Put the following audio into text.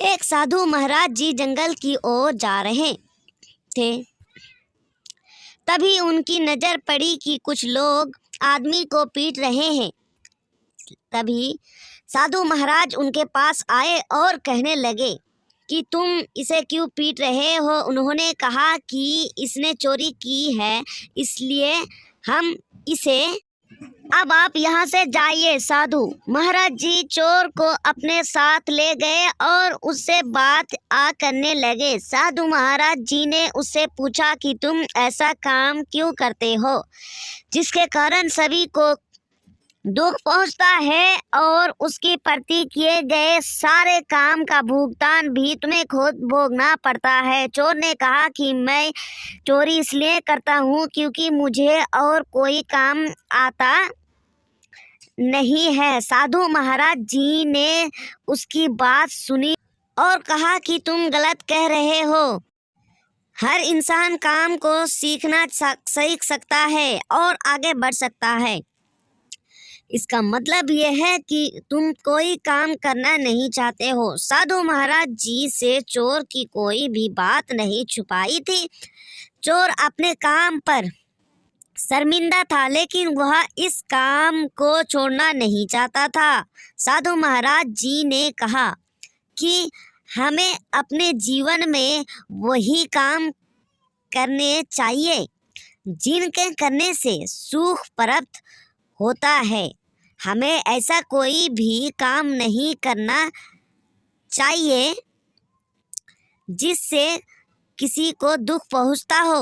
एक साधु महाराज जी जंगल की ओर जा रहे थे। तभी उनकी नजर पड़ी कि कुछ लोग आदमी को पीट रहे हैं। तभी साधु महाराज उनके पास आए और कहने लगे कि तुम इसे क्यों पीट रहे हो। उन्होंने कहा कि इसने चोरी की है, इसलिए हम इसे। अब आप यहाँ से जाइए। साधु महाराज जी चोर को अपने साथ ले गए और उससे बात करने लगे। साधु महाराज जी ने उससे पूछा कि तुम ऐसा काम क्यों करते हो जिसके कारण सभी को दुख पहुंचता है और उसके प्रति किए गए सारे काम का भुगतान भी तुम्हें खुद भोगना पड़ता है। चोर ने कहा कि मैं चोरी इसलिए करता हूँ क्योंकि मुझे और कोई काम आता नहीं है। साधु महाराज जी ने उसकी बात सुनी और कहा कि तुम गलत कह रहे हो। हर इंसान काम को सीख सकता है और आगे बढ़ सकता है। इसका मतलब यह है कि तुम कोई काम करना नहीं चाहते हो। साधु महाराज जी से चोर की कोई भी बात नहीं छुपाई थी। चोर अपने काम पर शर्मिंदा था, लेकिन वह इस काम को छोड़ना नहीं चाहता था। साधु महाराज जी ने कहा कि हमें अपने जीवन में वही काम करने चाहिए जिनके करने से सुख प्राप्त होता है। हमें ऐसा कोई भी काम नहीं करना चाहिए जिससे किसी को दुख पहुंचता हो।